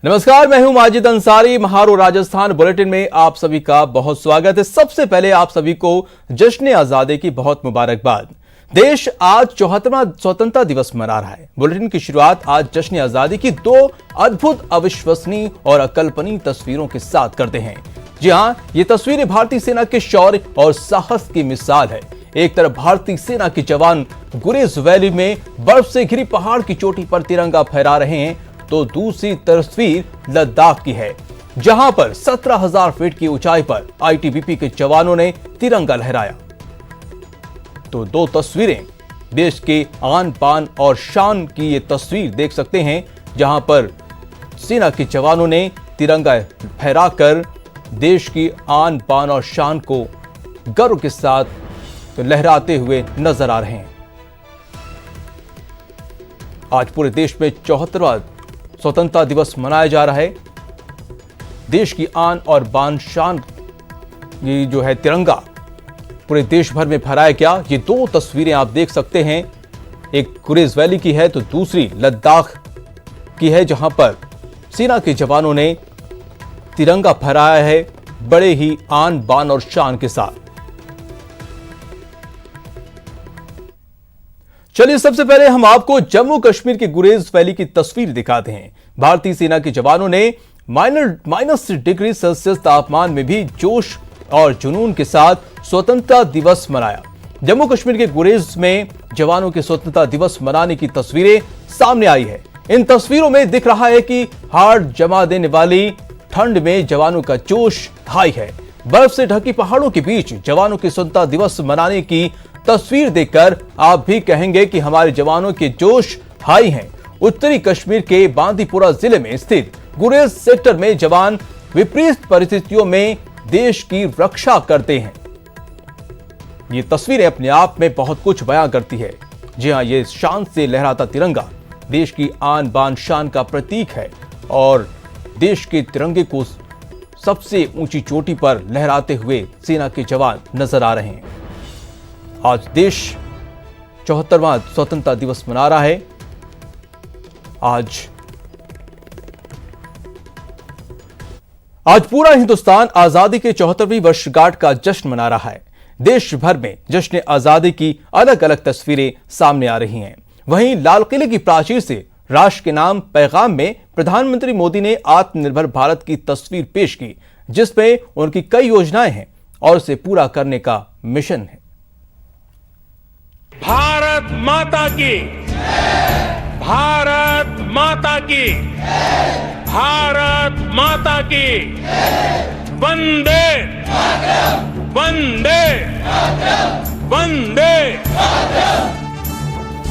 नमस्कार, मैं हूं माजिद अंसारी। महारो राजस्थान बुलेटिन में आप सभी का बहुत स्वागत है। सबसे पहले आप सभी को जश्न आजादी की बहुत मुबारकबाद। देश आज 74वां स्वतंत्रता दिवस मना रहा है। बुलेटिन की शुरुआत आज जश्न आजादी की दो अद्भुत, अविश्वसनीय और अकल्पनीय तस्वीरों के साथ करते हैं। जी हां, ये तस्वीरें भारतीय सेना के शौर्य और साहस की मिसाल है। एक तरफ भारतीय सेना के जवान गुरेज वैली में बर्फ से घिरी पहाड़ की चोटी पर तिरंगा फहरा रहे हैं, तो दूसरी तस्वीर लद्दाख की है, जहां पर 17,000 फीट की ऊंचाई पर आईटीबीपी के जवानों ने तिरंगा लहराया। तो दो तस्वीरें देश के आन बान और शान की ये तस्वीर देख सकते हैं, जहां पर सेना के जवानों ने तिरंगा फहराकर देश की आन बान और शान को गर्व के साथ लहराते हुए नजर आ रहे हैं। आज पूरे देश में 74वां स्वतंत्रता दिवस मनाया जा रहा है। देश की आन और बान शान ये जो है तिरंगा पूरे देश भर में फहराया गया। ये दो तस्वीरें आप देख सकते हैं, एक गुरेज वैली की है तो दूसरी लद्दाख की है, जहां पर सेना के जवानों ने तिरंगा फहराया है बड़े ही आन बान और शान के साथ। चलिए सबसे पहले हम आपको जम्मू कश्मीर के गुरेज वैली की तस्वीर दिखाते हैं। भारतीय सेना के जवानों ने माइनस डिग्री सेल्सियस तापमान में भी जोश और जुनून के साथ स्वतंत्रता दिवस मनाया। जम्मू कश्मीर के गुरेज में जवानों के स्वतंत्रता दिवस मनाने की तस्वीरें सामने आई है। इन तस्वीरों में दिख रहा है कि हाड़ जमा देने वाली ठंड में जवानों का जोश हाई है। बर्फ से ढकी पहाड़ों के बीच जवानों के स्वतंत्रता दिवस मनाने की तस्वीर देखकर आप भी कहेंगे कि हमारे जवानों के जोश हाई हैं। उत्तरी कश्मीर के बांदीपुरा जिले में स्थित गुरेज सेक्टर में जवान विपरीत परिस्थितियों में देश की रक्षा करते हैं। ये तस्वीरें अपने आप में बहुत कुछ बयां करती है। जी हां, ये शान से लहराता तिरंगा देश की आन बान शान का प्रतीक है और देश के तिरंगे को सबसे ऊंची चोटी पर लहराते हुए सेना के जवान नजर आ रहे हैं। आज देश 74वां स्वतंत्रता दिवस मना रहा है। आज पूरा हिंदुस्तान आजादी के 74वीं वर्षगांठ का जश्न मना रहा है। देश भर में जश्न आजादी की अलग अलग तस्वीरें सामने आ रही हैं। वहीं लाल किले की प्राचीर से राष्ट्र के नाम पैगाम में प्रधानमंत्री मोदी ने आत्मनिर्भर भारत की तस्वीर पेश की, जिसमें उनकी कई योजनाएं हैं और उसे पूरा करने का मिशन है। भारत माता की, भारत माता की, भारत माता की, वंदे वंदे वंदे।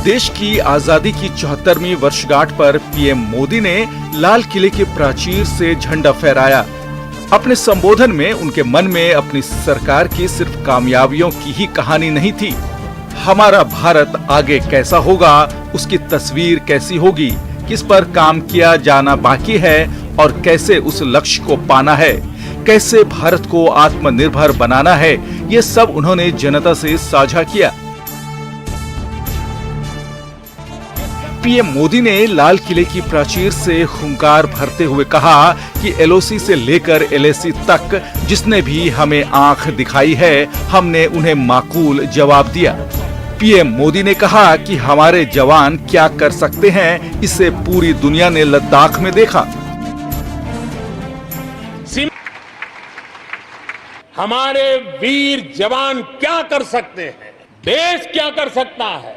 देश की आजादी की 74वीं वर्षगांठ पर पीएम मोदी ने लाल किले के प्राचीर से झंडा फहराया। अपने संबोधन में उनके मन में अपनी सरकार की सिर्फ कामयाबियों की ही कहानी नहीं थी। हमारा भारत आगे कैसा होगा, उसकी तस्वीर कैसी होगी, किस पर काम किया जाना बाकी है और कैसे उस लक्ष्य को पाना है, कैसे भारत को आत्मनिर्भर बनाना है, ये सब उन्होंने जनता से साझा किया। पीएम मोदी ने लाल किले की प्राचीर से हुंकार भरते हुए कहा कि एलओसी से लेकर एलएसी तक जिसने भी हमें आंख दिखाई है, हमने उन्हें माकूल जवाब दिया। पीएम मोदी ने कहा कि हमारे जवान क्या कर सकते हैं, इसे पूरी दुनिया ने लद्दाख में देखा। हमारे वीर जवान क्या कर सकते हैं, देश क्या कर सकता है,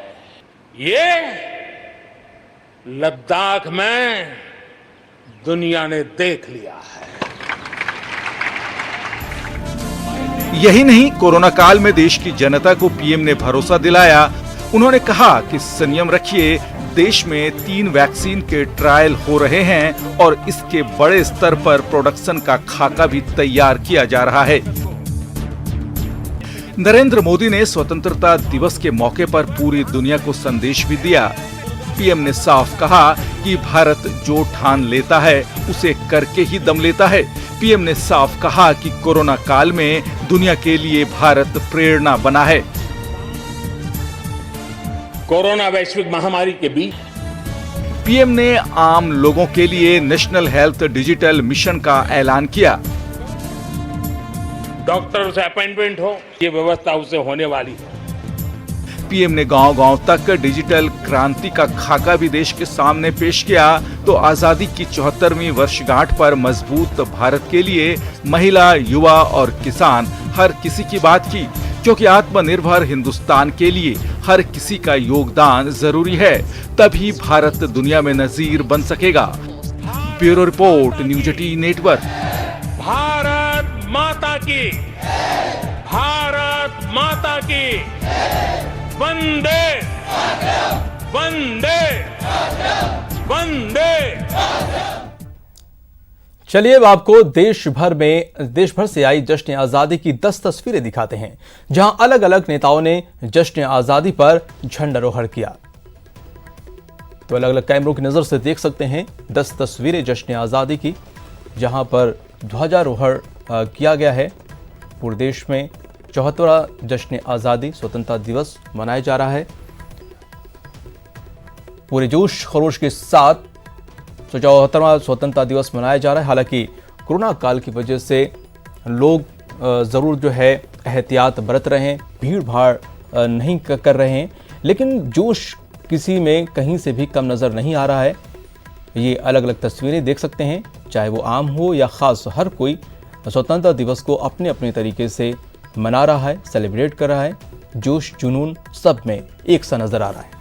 ये लद्दाख में दुनिया ने देख लिया है। यही नहीं, कोरोना काल में देश की जनता को पीएम ने भरोसा दिलाया। उन्होंने कहा कि संयम रखिए, देश में 3 वैक्सीन के ट्रायल हो रहे हैं और इसके बड़े स्तर पर प्रोडक्शन का खाका भी तैयार किया जा रहा है। नरेंद्र मोदी ने स्वतंत्रता दिवस के मौके पर पूरी दुनिया को संदेश भी दिया। पीएम ने साफ कहा कि भारत जो ठान लेता है उसे करके ही दम लेता है। पीएम ने साफ कहा कि कोरोना काल में दुनिया के लिए भारत प्रेरणा बना है। कोरोना वैश्विक महामारी के बीच पीएम ने आम लोगों के लिए नेशनल हेल्थ डिजिटल मिशन का ऐलान किया। डॉक्टर से अपॉइंटमेंट हो, ये व्यवस्था उससे होने वाली है। पीएम ने गांव-गांव तक डिजिटल क्रांति का खाका भी देश के सामने पेश किया तो आजादी की 74वीं वर्षगांठ पर मजबूत भारत के लिए महिला, युवा और किसान हर किसी की बात की, क्योंकि आत्मनिर्भर हिंदुस्तान के लिए हर किसी का योगदान जरूरी है, तभी भारत दुनिया में नजीर बन सकेगा। Bureau report, news 18 network. Bharat माता की, भारत माता की, वंदे वंदे वंदे। चलिए अब आपको देश भर से आई जश्न आजादी की 10 तस्वीरें दिखाते हैं, जहां अलग अलग नेताओं ने जश्न आजादी पर झंडारोहण किया। तो अलग अलग कैमरों की नजर से देख सकते हैं 10 तस्वीरें जश्न आजादी की, जहां पर ध्वजारोहण किया गया है। पूरे देश में 74वां जश्न आजादी स्वतंत्रता दिवस मनाया जा रहा है। पूरे जोश खरोश के साथ 74वां स्वतंत्रता दिवस मनाया जा रहा है। हालांकि कोरोना काल की वजह से लोग जरूर जो है एहतियात बरत रहे हैं, भीड़ भाड़ नहीं कर रहे हैं, लेकिन जोश किसी में कहीं से भी कम नजर नहीं आ रहा है। ये अलग अलग तस्वीरें देख सकते हैं, चाहे वो आम हो या खास, हर कोई स्वतंत्रता दिवस को अपने अपने तरीके से मना रहा है, सेलिब्रेट कर रहा है। जोश जुनून सब में एक सा नजर आ रहा है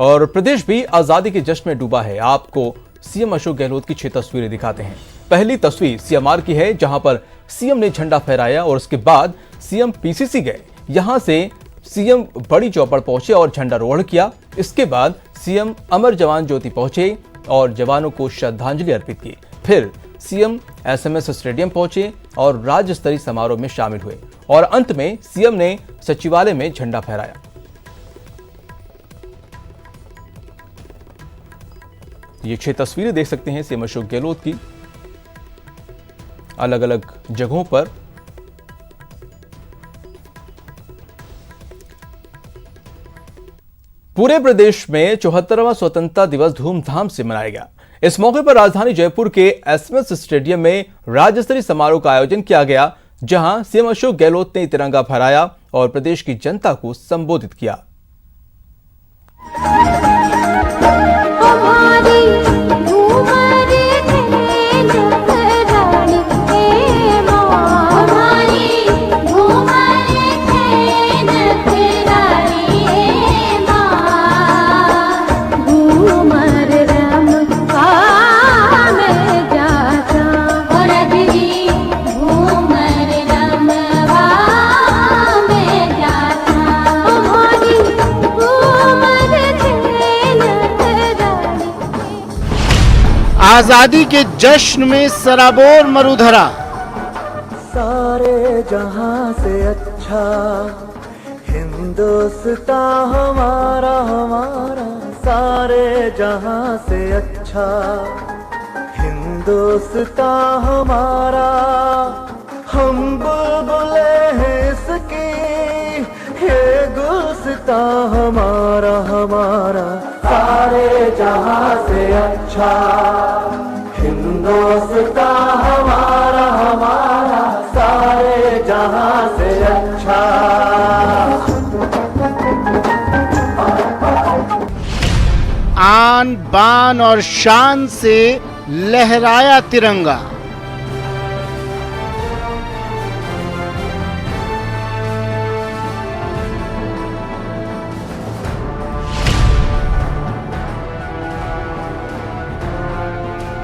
और प्रदेश भी आजादी के जश्न में डूबा है। आपको सीएम अशोक गहलोत की 6 तस्वीरें दिखाते हैं। पहली तस्वीर सीएमआर की है, जहां पर सीएम ने झंडा फहराया और उसके बाद सीएम पीसीसी गए। यहां से सीएम बड़ी चौपड़ पहुंचे और झंडारोहण किया। इसके बाद सीएम अमर जवान ज्योति पहुंचे और जवानों को श्रद्धांजलि अर्पित की। फिर सीएम एसएमएस स्टेडियम पहुंचे और राज्य स्तरीय समारोह में शामिल हुए और अंत में सीएम ने सचिवालय में झंडा फहराया। ये 6 तस्वीरें देख सकते हैं सीएम अशोक गहलोत की अलग अलग जगहों पर। पूरे प्रदेश में 74वां स्वतंत्रता दिवस धूमधाम से मनाया गया। इस मौके पर राजधानी जयपुर के एसएमएस स्टेडियम में राज्य स्तरीय समारोह का आयोजन किया गया, जहां सीएम अशोक गहलोत ने तिरंगा फहराया और प्रदेश की जनता को संबोधित किया। आजादी के जश्न में सराबोर मरुधरा। सारे जहां से अच्छा हिंदुस्तान हमारा हमारा, सारे जहां से अच्छा हिंदुस्तान हमारा। हम बुलबुले हैं इसकी, ये गुलसितां हमारा हमारा। सारे जहां से अच्छा हिंदुस्तान हमारा हमारा, सारे जहां से अच्छा। आन बान और शान से लहराया तिरंगा।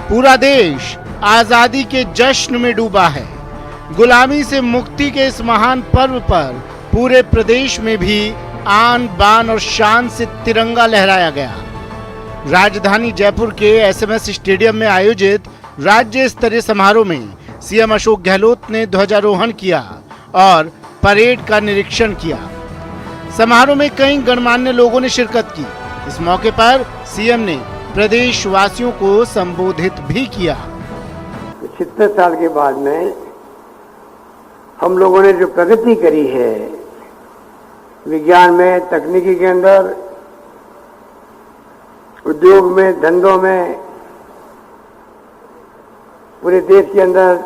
पूरा देश आजादी के जश्न में डूबा है। गुलामी से मुक्ति के इस महान पर्व पर पूरे प्रदेश में भी आन बान और शान से तिरंगा लहराया गया। राजधानी जयपुर के एसएमएस स्टेडियम में आयोजित राज्य स्तरीय समारोह में सीएम अशोक गहलोत ने ध्वजारोहण किया और परेड का निरीक्षण किया। समारोह में कई गणमान्य लोगों ने शिरकत की। इस मौके पर सीएम ने प्रदेशवासियों को संबोधित भी किया। 76 साल के बाद में हम लोगों ने जो प्रगति करी है विज्ञान में, तकनीकी के अंदर, उद्योग में, धंधों में, पूरे देश के अंदर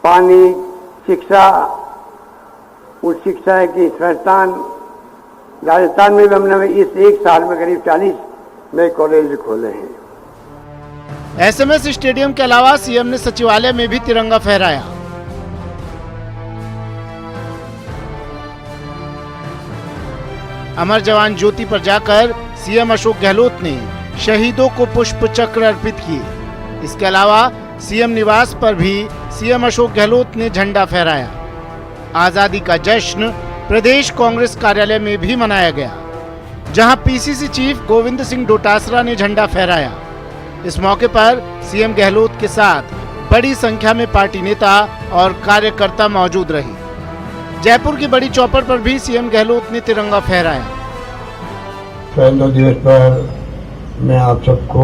पानी, शिक्षा, उच्च शिक्षा की संस्थान, राजस्थान में भी हमने इस एक साल में करीब 40 नए कॉलेज खोले हैं। एसएमएस स्टेडियम के अलावा सीएम ने सचिवालय में भी तिरंगा फहराया। अमर जवान ज्योति पर जाकर सीएम अशोक गहलोत ने शहीदों को पुष्प चक्र अर्पित किए। इसके अलावा सीएम निवास पर भी सीएम अशोक गहलोत ने झंडा फहराया। आजादी का जश्न प्रदेश कांग्रेस कार्यालय में भी मनाया गया, जहां पीसीसी चीफ गोविंद सिंह डोटासरा ने झंडा फहराया। इस मौके पर सीएम गहलोत के साथ बड़ी संख्या में पार्टी नेता और कार्यकर्ता मौजूद रहे। जयपुर की बड़ी चौपड़ पर भी सीएम गहलोत ने तिरंगा फहराया। स्वतंत्रता दिवस पर मैं आप सबको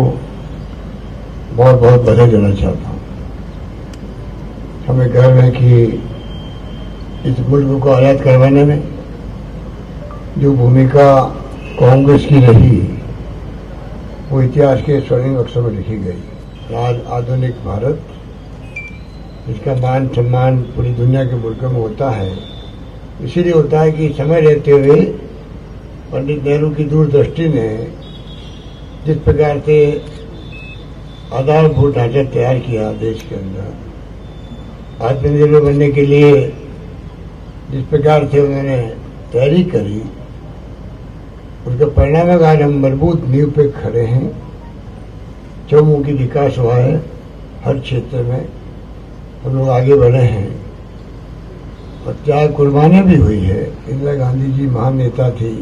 बहुत बहुत बधाई देना चाहता हूँ। हमें गर्व है कि इस मुल्क को आज़ाद करवाने में जो भूमिका कांग्रेस की रही, वो इतिहास के स्वर्णिम अक्षर में लिखी गई। आज आधुनिक भारत, इसका मान सम्मान पूरी दुनिया के मुल्कों में होता है, इसीलिए होता है कि समय रहते हुए पंडित नेहरू की दूरदृष्टि ने जिस प्रकार से आधारभूत ढांचा तैयार किया देश के अंदर, आत्मनिर्भर बनने के लिए जिस प्रकार से उन्होंने तैयारी करी, उसका परिणाम है आज हम मजबूत नींव पे खड़े हैं। चौमुखी विकास हुआ है, हर क्षेत्र में हम लोग आगे बढ़े हैं और चाहे कुर्बानियां भी हुई है। इंदिरा गांधी जी महान नेता थी,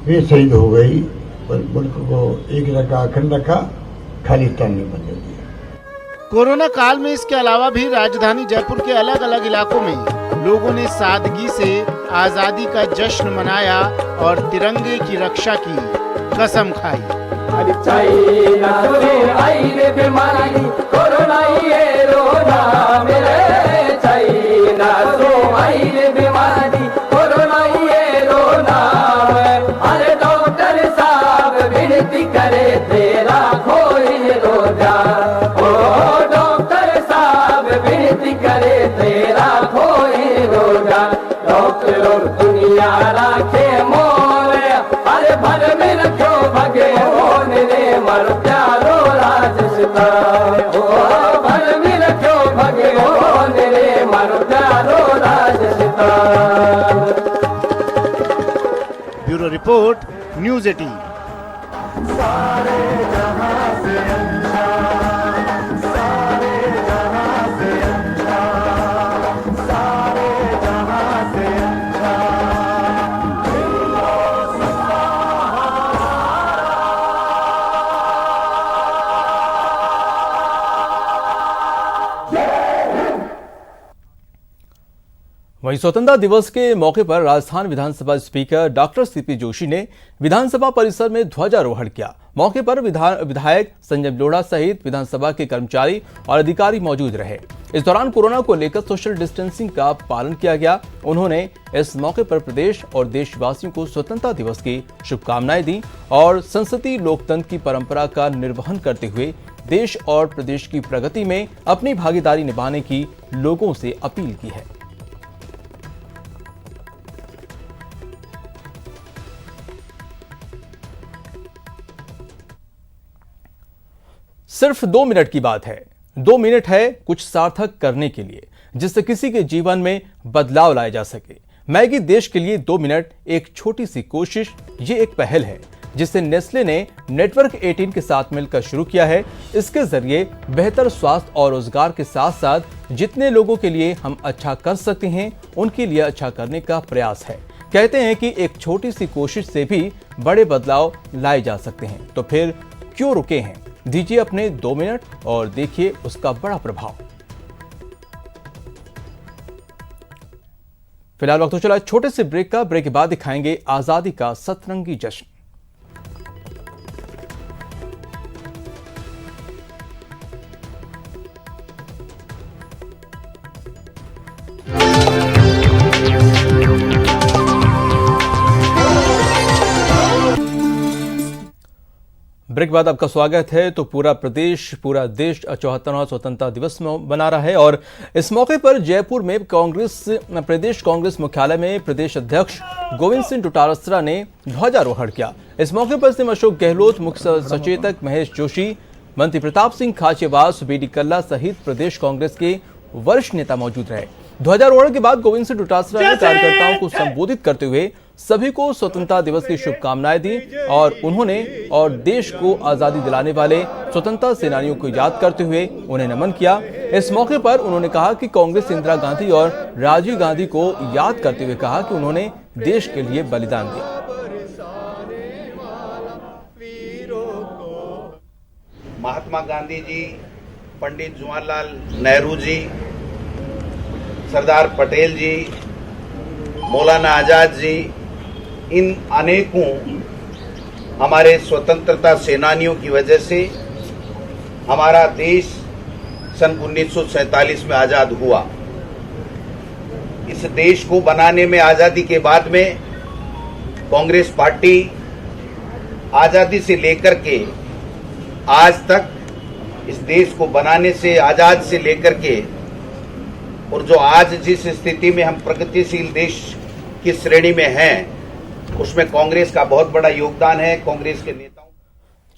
वे शहीद हो गई और मुल्क को एक रखा, अखंड रखा, खालिस्तान में बदल दिया। कोरोना काल में इसके अलावा भी राजधानी जयपुर के अलग अलग इलाकों में लोगों ने सादगी से आजादी का जश्न मनाया और तिरंगे की रक्षा की कसम खाई। दुनिया राखे मोरे, अरे भर में रखो भगे मोन रे मर प्यारो राजस्ता, ओ भर में रखो भगे मोन रे मर प्यारो राजस्ता। Bureau report, news 18। सारे जहां से अच्छा, सारे जहां से अच्छा, सारे जहां से अच्छा, वहीं स्वतंत्रता दिवस के मौके पर राजस्थान विधानसभा स्पीकर डॉक्टर सीपी जोशी ने विधानसभा परिसर में ध्वजारोहण किया। मौके पर विधायक संजय लोढ़ा सहित विधानसभा के कर्मचारी और अधिकारी मौजूद रहे। इस दौरान कोरोना को लेकर सोशल डिस्टेंसिंग का पालन किया गया। उन्होंने इस मौके पर प्रदेश और देशवासियों को स्वतंत्रता दिवस की शुभकामनाएं दी और संसदीय लोकतंत्र की परंपरा का निर्वहन करते हुए देश और प्रदेश की प्रगति में अपनी भागीदारी निभाने की लोगों से अपील की है। सिर्फ 2 मिनट की बात है। 2 मिनट है कुछ सार्थक करने के लिए, जिससे किसी के जीवन में बदलाव लाया जा सके। मैगी देश के लिए 2 मिनट एक छोटी सी कोशिश, ये एक पहल है जिसे नेस्ले ने नेटवर्क 18 के साथ मिलकर शुरू किया है। इसके जरिए बेहतर स्वास्थ्य और रोजगार के साथ साथ जितने लोगों के लिए हम अच्छा कर सकते हैं, उनके लिए अच्छा करने का प्रयास है। कहते हैं कि एक छोटी सी कोशिश से भी बड़े बदलाव लाए जा सकते हैं, तो फिर क्यों रुके हैं? दीजिए अपने 2 मिनट और देखिए उसका बड़ा प्रभाव। फिलहाल वक्त तो चला छोटे से ब्रेक का। ब्रेक के बाद दिखाएंगे आजादी का सतरंगी जश्न। ब्रेक बाद आपका स्वागत है। तो पूरा देश 74वां स्वतंत्रता दिवस मना रहा है और इस मौके पर जयपुर में प्रदेश कांग्रेस मुख्यालय में प्रदेश अध्यक्ष गोविंद सिंह डोटासरा ने ध्वजारोहण किया। इस मौके पर सीएम अशोक गहलोत, मुख्य सचेतक महेश जोशी, मंत्री प्रताप सिंह खाचेवास, बीडी कल्ला सहित प्रदेश कांग्रेस के वरिष्ठ नेता मौजूद रहे। ध्वजारोहण के बाद गोविंद सिंह डोटासरा ने कार्यकर्ताओं को संबोधित करते हुए सभी को स्वतंत्रता दिवस की शुभकामनाएं दी और उन्होंने देश को आजादी दिलाने वाले स्वतंत्रता सेनानियों को याद करते हुए उन्हें नमन किया। इस मौके पर उन्होंने कहा कि कांग्रेस इंदिरा गांधी और राजीव गांधी को याद करते हुए कहा कि उन्होंने देश के लिए बलिदान दिया। महात्मा गांधी जी, पंडित जवाहरलाल नेहरू जी, सरदार पटेल जी, मौलाना आजाद जी, इन अनेकों हमारे स्वतंत्रता सेनानियों की वजह से हमारा देश सन 1947 में आजाद हुआ। इस देश को बनाने में, आजादी के बाद में, कांग्रेस पार्टी आजादी से लेकर के आज तक इस देश को बनाने से, आजाद से लेकर के, और जो आज जिस स्थिति में हम प्रगतिशील देश की श्रेणी में हैं, उसमें कांग्रेस का बहुत बड़ा योगदान है। कांग्रेस के नेताओं।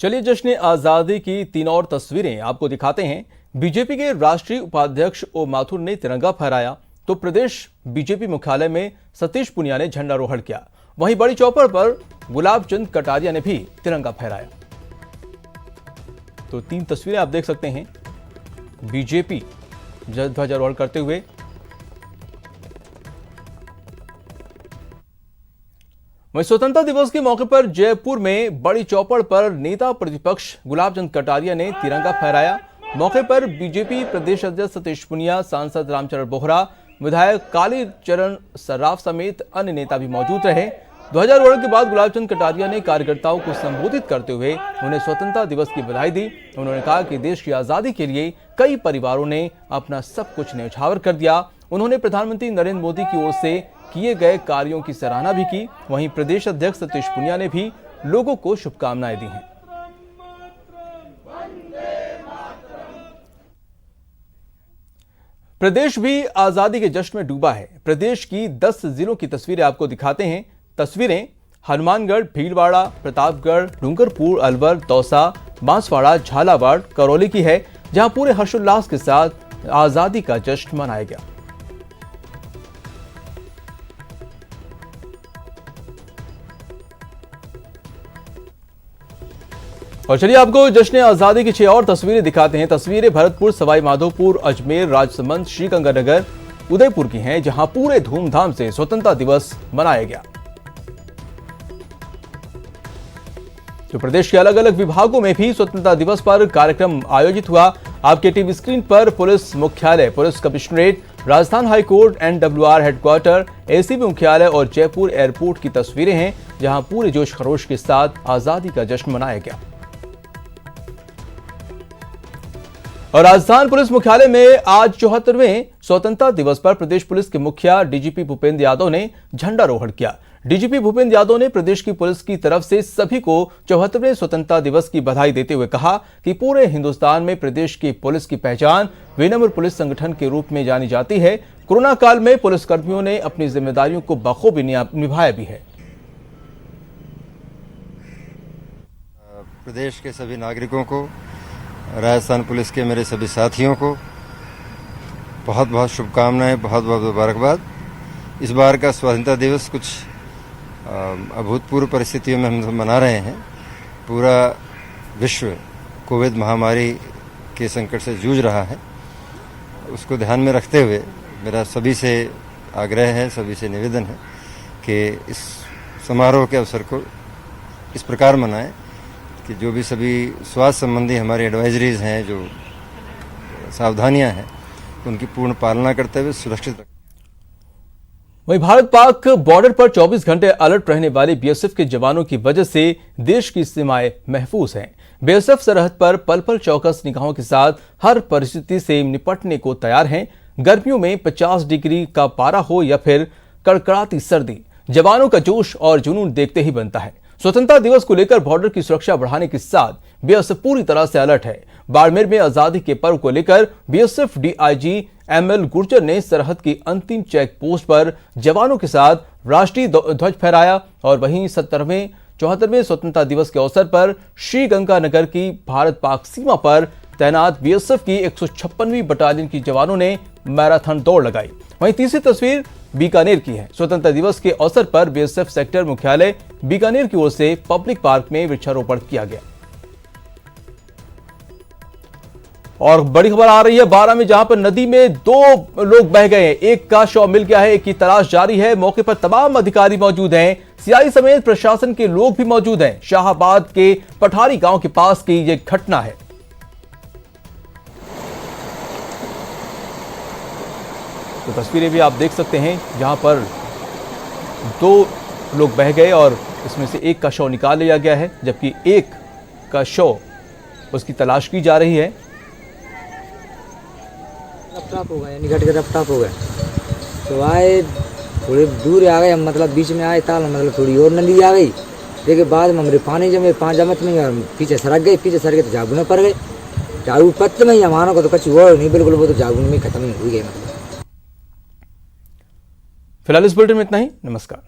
चलिए जश्न आजादी की 3 और तस्वीरें आपको दिखाते हैं। बीजेपी के राष्ट्रीय उपाध्यक्ष ओ माथुर ने तिरंगा फहराया तो प्रदेश बीजेपी मुख्यालय में सतीश पुनिया ने झंडारोहण किया। वहीं बड़ी चौपर पर गुलाब चंद कटारिया ने भी तिरंगा फहराया। तो 3 तस्वीरें आप देख सकते हैं बीजेपी ध्वजारोहण करते हुए। वहीं स्वतंत्रता दिवस के मौके पर जयपुर में बड़ी चौपड़ पर नेता प्रतिपक्ष गुलाब चंद कटारिया ने तिरंगा फहराया। मौके पर बीजेपी प्रदेश अध्यक्ष सतीश पुनिया, सांसद रामचरण बोहरा, विधायक कालीचरण सर्राफ समेत अन्य नेता भी मौजूद रहे। ध्वजारोहण के बाद गुलाब चंद कटारिया ने कार्यकर्ताओं को संबोधित करते हुए उन्हें स्वतंत्रता दिवस की बधाई दी। उन्होंने कहा कि देश की आजादी के लिए कई परिवारों ने अपना सब कुछ न्यौछावर कर दिया। उन्होंने प्रधानमंत्री नरेंद्र मोदी की ओर से किए गए कार्यों की सराहना भी की। वहीं प्रदेश अध्यक्ष सतीश पुनिया ने भी लोगों को शुभकामनाएं दी हैं। प्रदेश भी आजादी के जश्न में डूबा है। प्रदेश की 10 जिलों की तस्वीरें आपको दिखाते हैं। तस्वीरें हनुमानगढ़, भीलवाड़ा, प्रतापगढ़, डूंगरपुर, अलवर, दौसा, बांसवाड़ा, झालावाड़, करौली की है, जहां पूरे हर्षोल्लास के साथ आजादी का जश्न मनाया गया। और चलिए आपको जश्न आजादी की 6 और तस्वीरें दिखाते हैं। तस्वीरें भरतपुर, सवाई माधोपुर, अजमेर, राजसमंद, श्रीगंगानगर, उदयपुर की हैं, जहां पूरे धूमधाम से स्वतंत्रता दिवस मनाया गया। तो प्रदेश के अलग अलग विभागों में भी स्वतंत्रता दिवस पर कार्यक्रम आयोजित हुआ। आपके टीवी स्क्रीन पर पुलिस मुख्यालय, police commissionerate, Rajasthan high court, NWR headquarter, ACB मुख्यालय और जयपुर एयरपोर्ट की तस्वीरें हैं, जहां पूरे जोश खरोश के साथ आजादी का जश्न मनाया गया। और राजस्थान पुलिस मुख्यालय में आज 74वें स्वतंत्रता दिवस पर प्रदेश पुलिस के मुखिया DGP भूपेंद्र यादव ने झंडारोहण किया। DGP भूपेंद्र यादव ने प्रदेश की पुलिस की तरफ से सभी को 74वें स्वतंत्रता दिवस की बधाई देते हुए कहा कि पूरे हिंदुस्तान में प्रदेश की पुलिस की पहचान विनम्र पुलिस संगठन के रूप में जानी जाती है। कोरोना काल में पुलिसकर्मियों ने अपनी जिम्मेदारियों को बखूबी निभाया भी है। प्रदेश के सभी नागरिकों को, राजस्थान पुलिस के मेरे सभी साथियों को बहुत बहुत शुभकामनाएं, बहुत बहुत मुबारकबाद। इस बार का स्वतंत्रता दिवस कुछ अभूतपूर्व परिस्थितियों में हम मना रहे हैं। पूरा विश्व कोविड महामारी के संकट से जूझ रहा है। उसको ध्यान में रखते हुए मेरा सभी से आग्रह है, सभी से निवेदन है कि इस समारोह के अवसर को इस प्रकार मनाएं कि जो भी सभी स्वास्थ्य संबंधी हमारी एडवाइजरीज हैं, जो सावधानियां हैं, उनकी पूर्ण पालना करते हुए सुरक्षित। वहीं भारत पाक बॉर्डर पर 24 घंटे अलर्ट रहने वाले BSF के जवानों की वजह से देश की सीमाएं महफूज हैं। BSF सरहद पर पल पल चौकस निगाहों के साथ हर परिस्थिति से निपटने को तैयार हैं। गर्मियों में 50 डिग्री का पारा हो या फिर कड़कड़ाती सर्दी, जवानों का जोश और जुनून देखते ही बनता है। स्वतंत्रता दिवस को लेकर बॉर्डर की सुरक्षा बढ़ाने के साथ बीएसएफ पूरी तरह से अलर्ट है। बाड़मेर में आजादी के पर्व को लेकर बीएसएफ डीआईजी एमएल गुर्जर ने सरहद की अंतिम चेक पोस्ट पर जवानों के साथ राष्ट्रीय ध्वज फहराया और वहीं 74वें स्वतंत्रता दिवस के अवसर पर श्रीगंगानगर की भारत पाक सीमा पर तैनात बीएसएफ की 156वीं बटालियन की जवानों ने मैराथन दौड़ लगाई। वहीं तीसरी तस्वीर बीकानेर की है। स्वतंत्रता दिवस के अवसर पर बीएसएफ सेक्टर मुख्यालय बीकानेर की ओर से पब्लिक पार्क में वृक्षारोपण किया गया। और बड़ी खबर आ रही है बारां में, जहां पर नदी में 2 लोग बह गए हैं। एक का शव मिल गया है, एक की तलाश जारी है। मौके पर तमाम अधिकारी मौजूद हैं, सीआई समेत प्रशासन के लोग भी मौजूद हैं। शाहाबाद के पठारी गांव के पास की यह घटना है। तो तस्वीरें भी आप देख सकते हैं, जहां पर 2 लोग बह गए और इसमें से एक का शव निकाल लिया गया है, जबकि एक का शव उसकी तलाश की जा रही है। रफ्तार हो गए, यानी घट के रफ्तार हो गए तो आए, थोड़ी दूर आ गए हम, मतलब बीच में आए ताल, मतलब थोड़ी और नदी आ गई। देखिए बाद में हमारे पानी जमे 5 जमत में पीछे सरक गए तो जागू में पड़ गए। जागू पत्त में ही हमारा को तो कच्ची वो नहीं, बिल्कुल वो तो जागू में खत्म ही हो गए। मतलब फिलहाल इस बुलेटिन में इतना ही। नमस्कार।